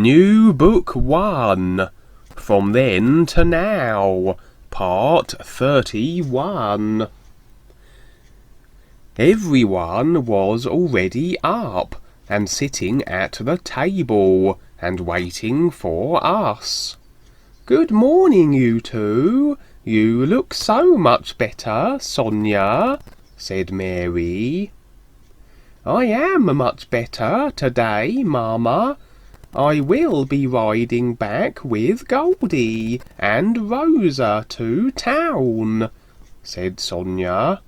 Nubook 1, From Then to Now, Part 31. Everyone was already up and sitting at the table and waiting for us. "Good morning, you two. You look so much better, Sonia," said Mary. "I am much better today, Mama. I will be riding back with Goldie and Rosa to town," said Sonia.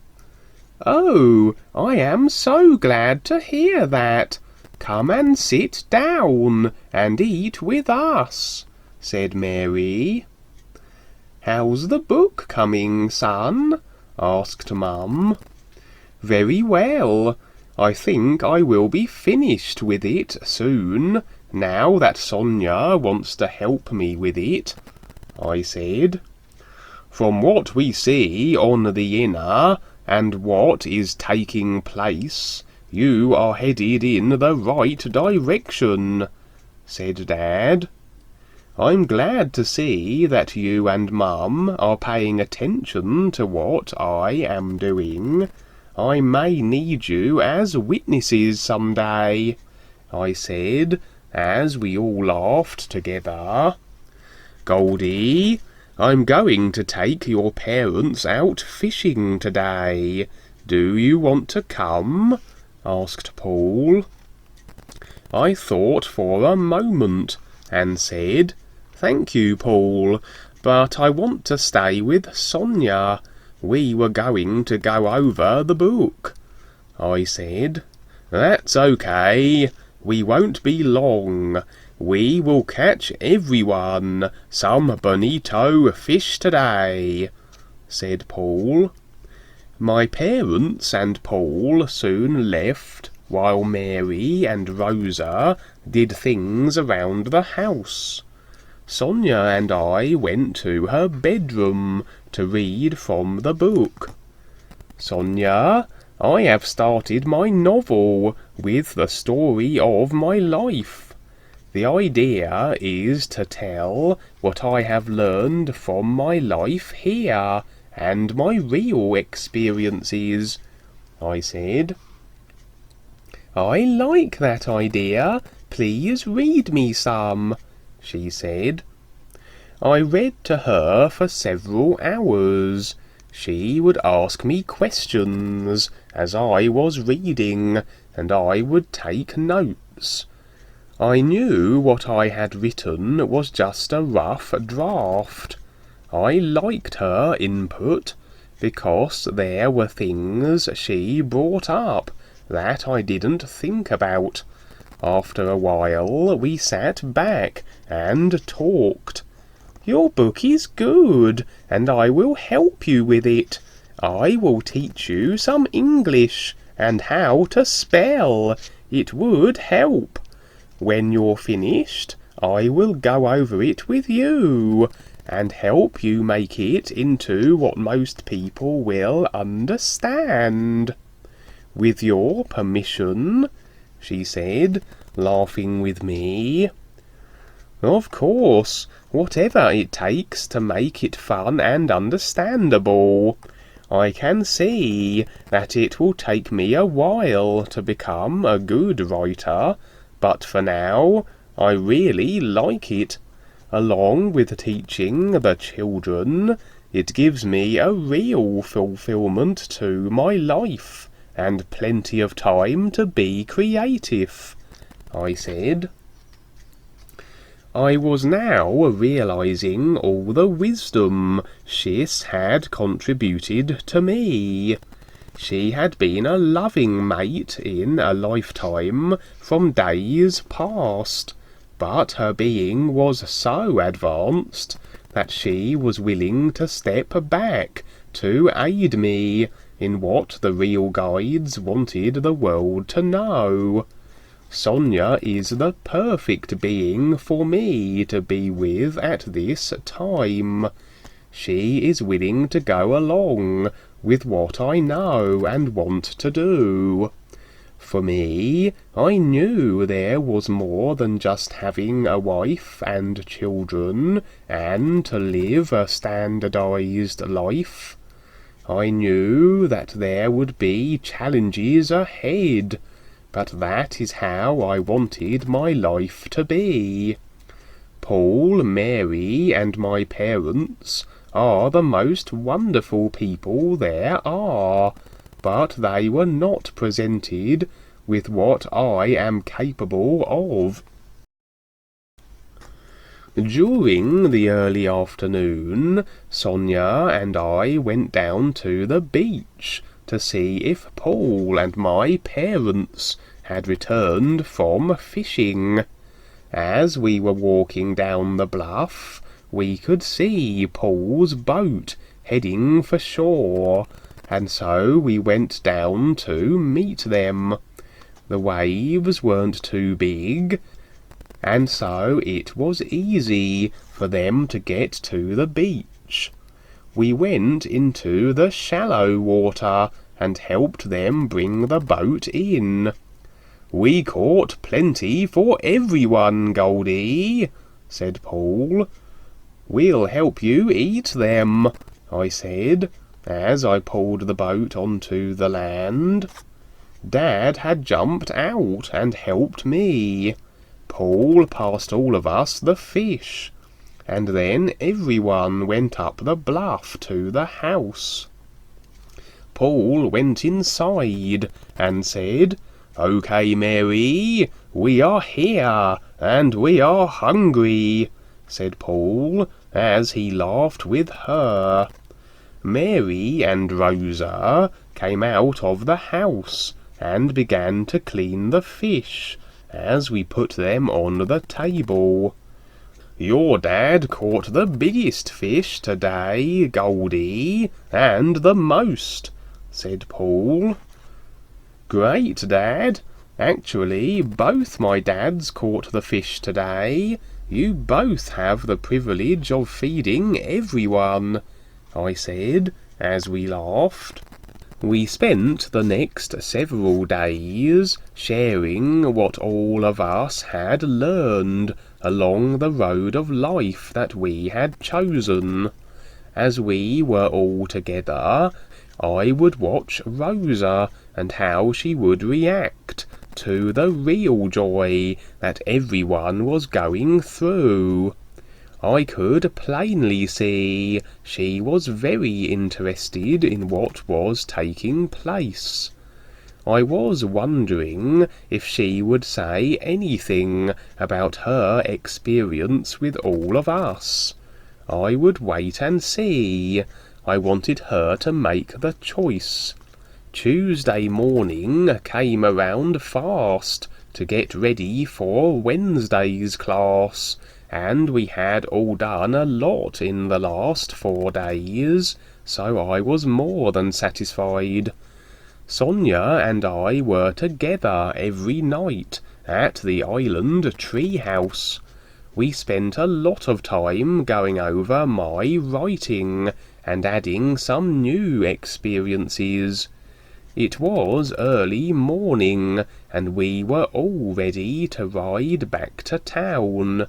"Oh, I am so glad to hear that. Come and sit down and eat with us," said Mary. "How's the book coming, son?" asked Mum. "Very well. I think I will be finished with it soon, now that Sonia wants to help me with it," I said. "From what we see on the inner and what is taking place, you are headed in the right direction," said Dad. "I'm glad to see that you and Mum are paying attention to what I am doing. I may need you as witnesses some day," I said, as we all laughed together. "Goldie, I'm going to take your parents out fishing today. Do you want to come?" asked Paul. I thought for a moment and said, "Thank you, Paul, but I want to stay with Sonia. We were going to go over the book." I said, "That's okay. We won't be long. We will catch everyone some bonito fish today," said Paul. My parents and Paul soon left, while Mary and Rosa did things around the house. Sonia and I went to her bedroom to read from the book. "Sonia, I have started my novel with the story of my life. The idea is to tell what I have learned from my life here and my real experiences," I said. "I like that idea. Please read me some," she said. I read to her for several hours. She would ask me questions as I was reading, and I would take notes. I knew what I had written was just a rough draft. I liked her input because there were things she brought up that I didn't think about. After a while we sat back and talked. "Your book is good, and I will help you with it. I will teach you some English and how to spell. It would help. When you're finished, I will go over it with you and help you make it into what most people will understand." "With your permission," she said, laughing with me. "Of course, whatever it takes to make it fun and understandable. I can see that it will take me a while to become a good writer, but for now I really like it. Along with teaching the children, it gives me a real fulfillment to my life and plenty of time to be creative," I said. I was now realizing all the wisdom Shiss had contributed to me. She had been a loving mate in a lifetime from days past, but her being was so advanced that she was willing to step back to aid me in what the real guides wanted the world to know. Sonia is the perfect being for me to be with at this time. She is willing to go along with what I know and want to do. For me, I knew there was more than just having a wife and children, and to live a standardized life. I knew that there would be challenges ahead, but that is how I wanted my life to be. Paul, Mary, and my parents are the most wonderful people there are, but they were not presented with what I am capable of. During the early afternoon, Sonia and I went down to the beach to see if Paul and my parents had returned from fishing. As we were walking down the bluff, we could see Paul's boat heading for shore, and so we went down to meet them. The waves weren't too big, and so it was easy for them to get to the beach. We went into the shallow water and helped them bring the boat in. "We caught plenty for everyone, Goldie," said Paul. "We'll help you eat them," I said, as I pulled the boat onto the land. Dad had jumped out and helped me. Paul passed all of us the fish, and then everyone went up the bluff to the house. Paul went inside and said, "Okay, Mary, we are here, and we are hungry," said Paul, as he laughed with her. Mary and Rosa came out of the house and began to clean the fish as we put them on the table. "Your dad caught the biggest fish today, Goldie, and the most," said Paul. "Great, Dad. Actually, both my dads caught the fish today. You both have the privilege of feeding everyone," I said, as we laughed. We spent the next several days sharing what all of us had learned along the road of life that we had chosen. As we were all together, I would watch Rosa and how she would react to the real joy that everyone was going through. I could plainly see she was very interested in what was taking place. I was wondering if she would say anything about her experience with all of us. I would wait and see. I wanted her to make the choice. Tuesday morning came around fast to get ready for Wednesday's class, and we had all done a lot in the last 4 days, so I was more than satisfied. Sonia and I were together every night at the island tree house. We spent a lot of time going over my writing and adding some new experiences. It was early morning, and we were all ready to ride back to town.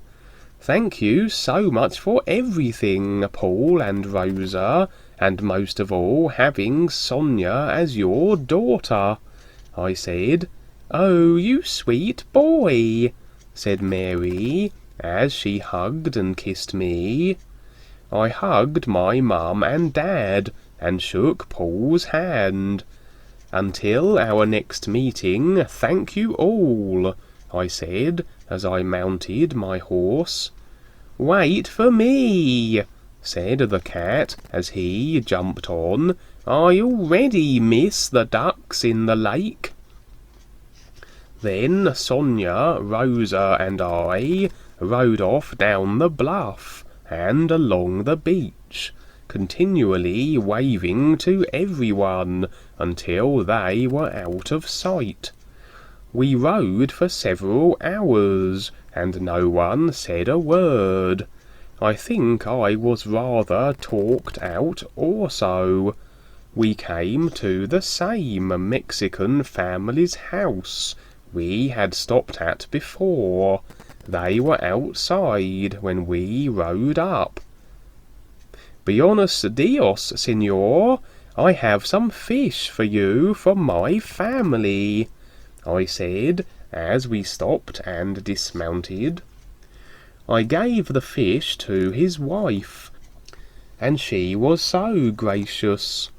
"Thank you so much for everything, Paul and Rosa, and most of all having Sonia as your daughter," I said. "Oh, you sweet boy," said Mary, as she hugged and kissed me. I hugged my mum and dad and shook Paul's hand. "Until our next meeting, thank you all," I said as I mounted my horse. "Wait for me," said the cat as he jumped on. "I already miss the ducks in the lake." Then Sonia, Rosa, and I rode off down the bluff and along the beach, continually waving to everyone until they were out of sight. We rode for several hours, and no one said a word. I think I was rather talked out also. we came to the same Mexican family's house we had stopped at before. They were outside when we rode up. Buenos dias, senor. I have some fish for you from my family, I said as we stopped and dismounted. I gave the fish to his wife, and she was so gracious.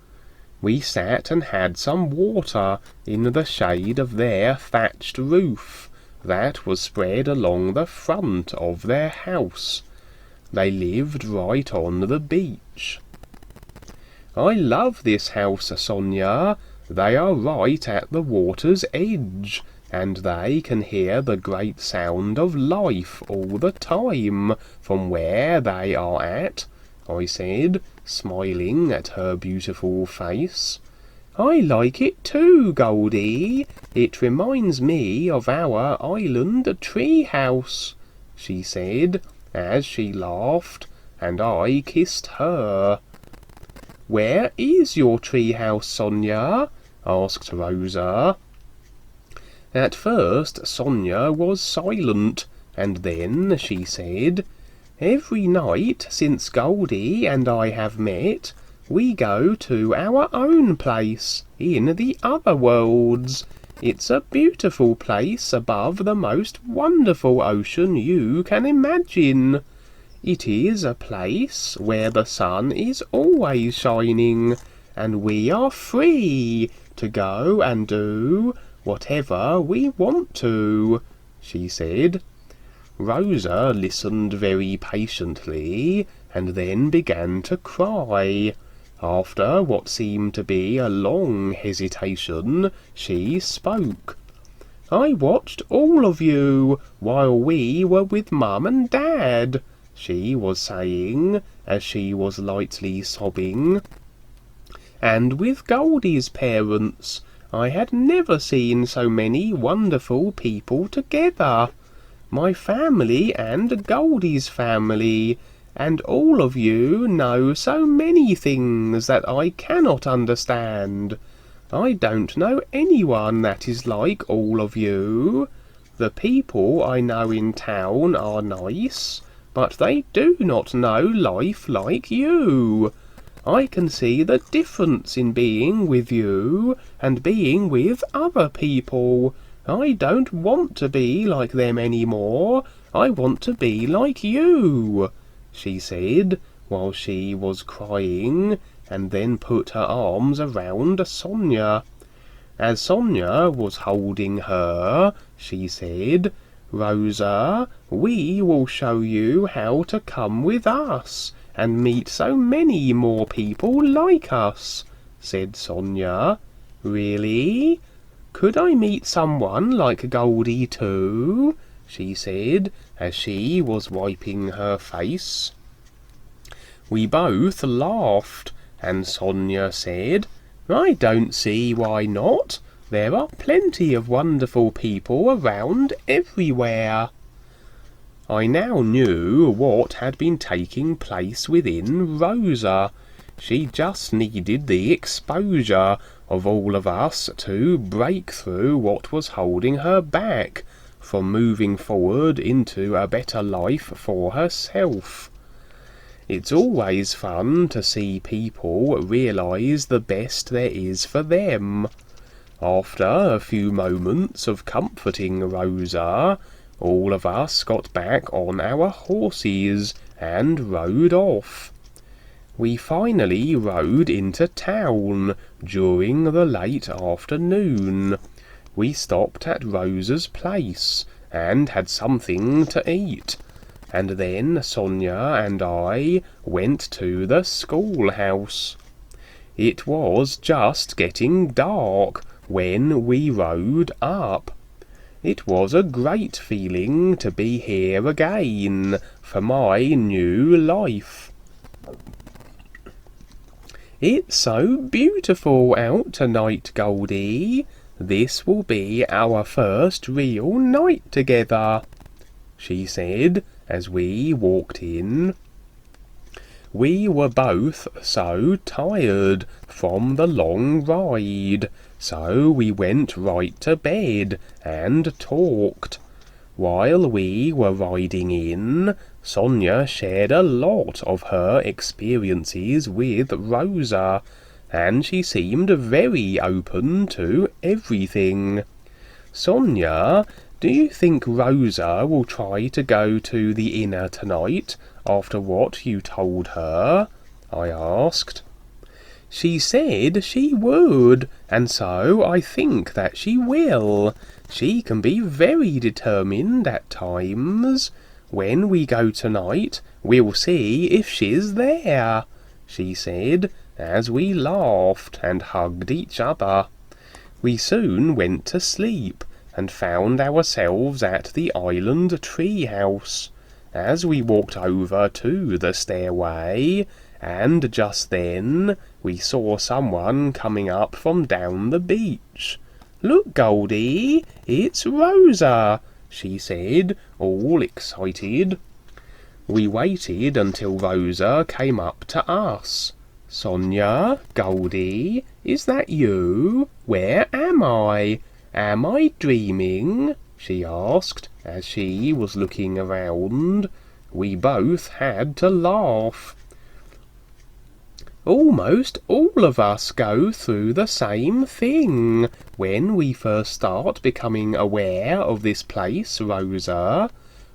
We sat and had some water in the shade of their thatched roof that was spread along the front of their house. They lived right on the beach. I love this house, Sonia. They are right at the water's edge, and they can hear the great sound of life all the time from where they are at, I said, smiling at her beautiful face. I like it too, Goldie. It reminds me of our island tree house, she said, as she laughed, and I kissed her. Where is your tree house, Sonia? Asked Rosa. At first Sonia was silent, and then she said, Every night since Goldie and I have met, we go to our own place in the other worlds. It's a beautiful place above the most wonderful ocean you can imagine. It is a place where the sun is always shining, and we are free to go and do whatever we want to, she said. Rosa listened very patiently, and then began to cry. After what seemed to be a long hesitation, she spoke. I watched all of you while we were with Mum and Dad, she was saying, as she was lightly sobbing. And with Goldie's parents, I had never seen so many wonderful people together. My family and Goldie's family, and all of you know so many things that I cannot understand. I don't know anyone that is like all of you. The people I know in town are nice, but they do not know life like you. I can see the difference in being with you and being with other people. I don't want to be like them any more. I want to be like you, she said, while she was crying, and then put her arms around Sonia. As Sonia was holding her, she said, Rosa, we will show you how to come with us and meet so many more people like us, said Sonia. Really? Could I meet someone like Goldie too? She said, as she was wiping her face. We both laughed, and Sonia said, I don't see why not. There are plenty of wonderful people around everywhere. I now knew what had been taking place within Rosa. She just needed the exposure of all of us to break through what was holding her back from moving forward into a better life for herself. It's always fun to see people realise the best there is for them. After a few moments of comforting Rosa, all of us got back on our horses and rode off. We finally rode into town during the late afternoon. We stopped at Rosa's place and had something to eat, and then Sonia and I went to the schoolhouse. It was just getting dark when we rode up. It was a great feeling to be here again for my new life. It's so beautiful out tonight, Goldie. This will be our first real night together, she said as we walked in. We were both so tired from the long ride, so we went right to bed and talked. While we were riding in, Sonia shared a lot of her experiences with Rosa, and she seemed very open to everything. Sonia, do you think Rosa will try to go to the inner tonight after what you told her? I asked. She said she would, and so I think that she will. She can be very determined at times. When we go tonight, we'll see if she's there, she said, as we laughed and hugged each other. We soon went to sleep, and found ourselves at the island tree house. As we walked over to the stairway, and just then we saw someone coming up from down the beach. "Look, Goldie, it's Rosa," she said, all excited. We waited until Rosa came up to us. "Sonia, Goldie, is that you? Where am I? Am I dreaming?" she asked, as she was looking around. We both had to laugh. Almost all of us go through the same thing when we first start becoming aware of this place, Rosa.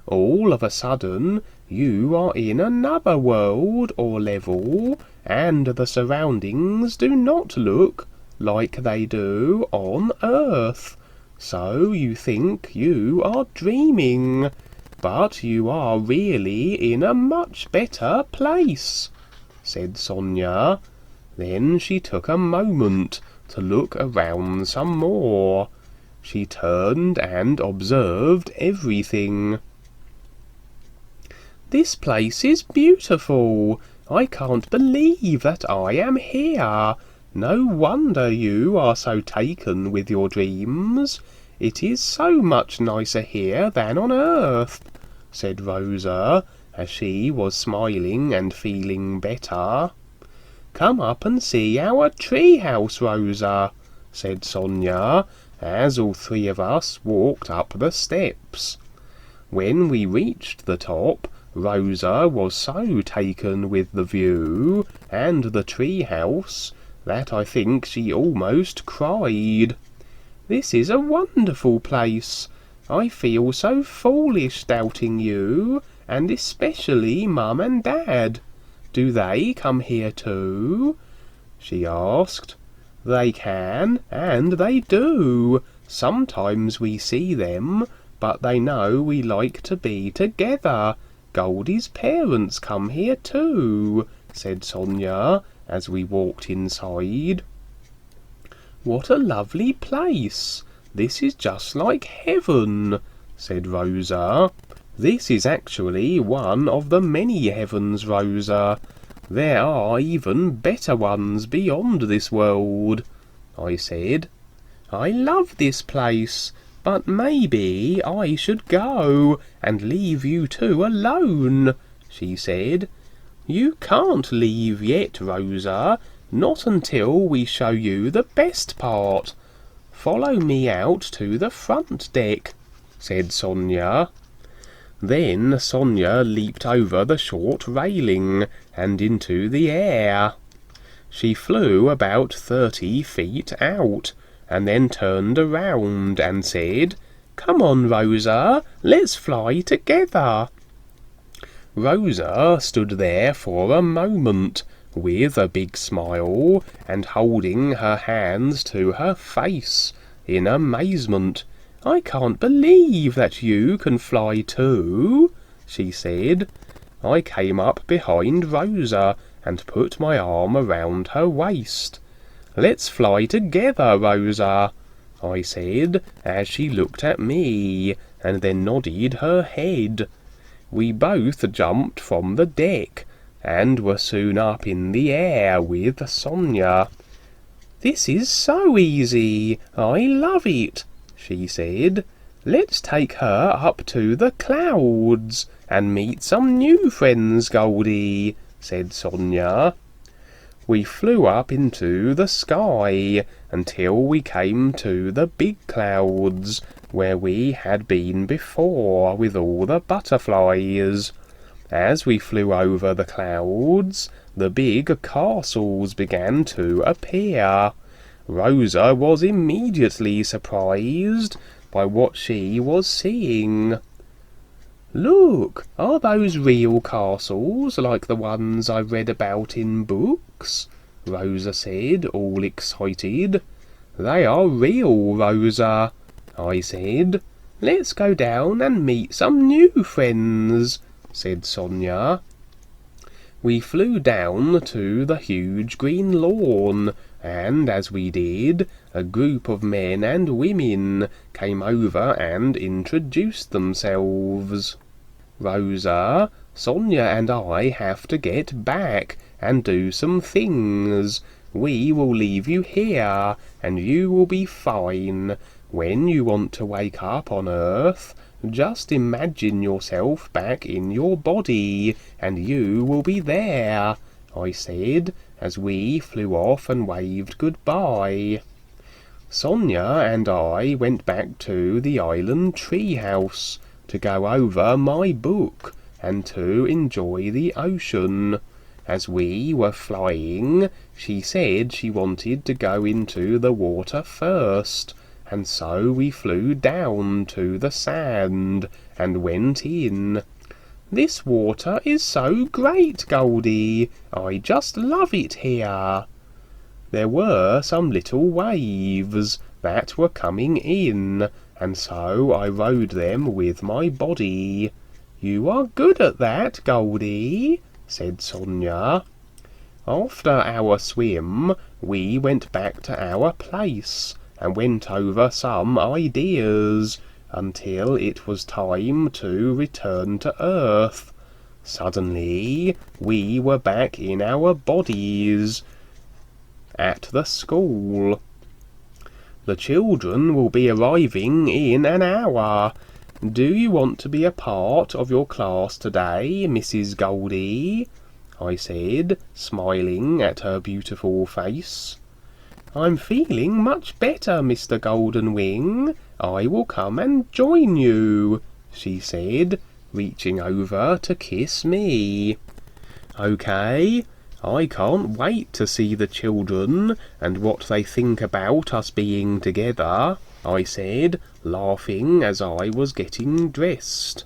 All of a sudden, you are in another world or level, and the surroundings do not look like they do on Earth. So you think you are dreaming, but you are really in a much better place, said Sonia. Then she took a moment to look around some more. She turned and observed everything. "This place is beautiful. I can't believe that I am here. No wonder you are so taken with your dreams. It is so much nicer here than on Earth," said Rosa, as she was smiling and feeling better. "Come up and see our tree house, Rosa," said Sonia, as all three of us walked up the steps. When we reached the top, Rosa was so taken with the view and the tree house that I think she almost cried. "This is a wonderful place. I feel so foolish doubting you, and especially Mum and Dad. Do they come here too?" she asked. "They can, and they do. Sometimes we see them, but they know we like to be together. Goldie's parents come here too," said Sonia, as we walked inside. "What a lovely place! This is just like heaven," said Rosa. "This is actually one of the many heavens, Rosa. There are even better ones beyond this world," I said. "I love this place, but maybe I should go and leave you two alone," she said. "You can't leave yet, Rosa, not until we show you the best part. Follow me out to the front deck," said Sonia. Then Sonia leaped over the short railing and into the air. She flew about 30 feet out, and then turned around and said, "Come on, Rosa, let's fly together." Rosa stood there for a moment, with a big smile, and holding her hands to her face, in amazement. "I can't believe that you can fly too," she said. I came up behind Rosa and put my arm around her waist. "Let's fly together, Rosa," I said, as she looked at me, and then nodded her head. We both jumped from the deck, and were soon up in the air with Sonia. "This is so easy. I love it," she said. "Let's take her up to the clouds, and meet some new friends, Goldie," said Sonia. We flew up into the sky until we came to the big clouds, where we had been before with all the butterflies. As we flew over the clouds, the big castles began to appear. Rosa was immediately surprised by what she was seeing. "Look, are those real castles like the ones I've read about in books?" Rosa said, all excited. "They are real, Rosa," I said. "Let's go down and meet some new friends," said Sonia. We flew down to the huge green lawn, and as we did, a group of men and women came over and introduced themselves. "Rosa, Sonia and I have to get back and do some things. We will leave you here, and you will be fine. When you want to wake up on Earth, just imagine yourself back in your body, and you will be there," I said, as we flew off and waved goodbye. Sonia and I went back to the island treehouse to go over my book and to enjoy the ocean. As we were flying, she said she wanted to go into the water first, and so we flew down to the sand and went in. "This water is so great, Goldie. I just love it here." There were some little waves that were coming in, and so I rode them with my body. "You are good at that, Goldie," said Sonia. After our swim, we went back to our place and went over some ideas until it was time to return to Earth. Suddenly, we were back in our bodies at the school. "The children will be arriving in an hour. Do you want to be a part of your class today, Mrs. Goldie?" I said, smiling at her beautiful face. "I'm feeling much better, Mr. Golden Wing. I will come and join you," she said, reaching over to kiss me. "Okay. I can't wait to see the children and what they think about us being together," I said, laughing as I was getting dressed.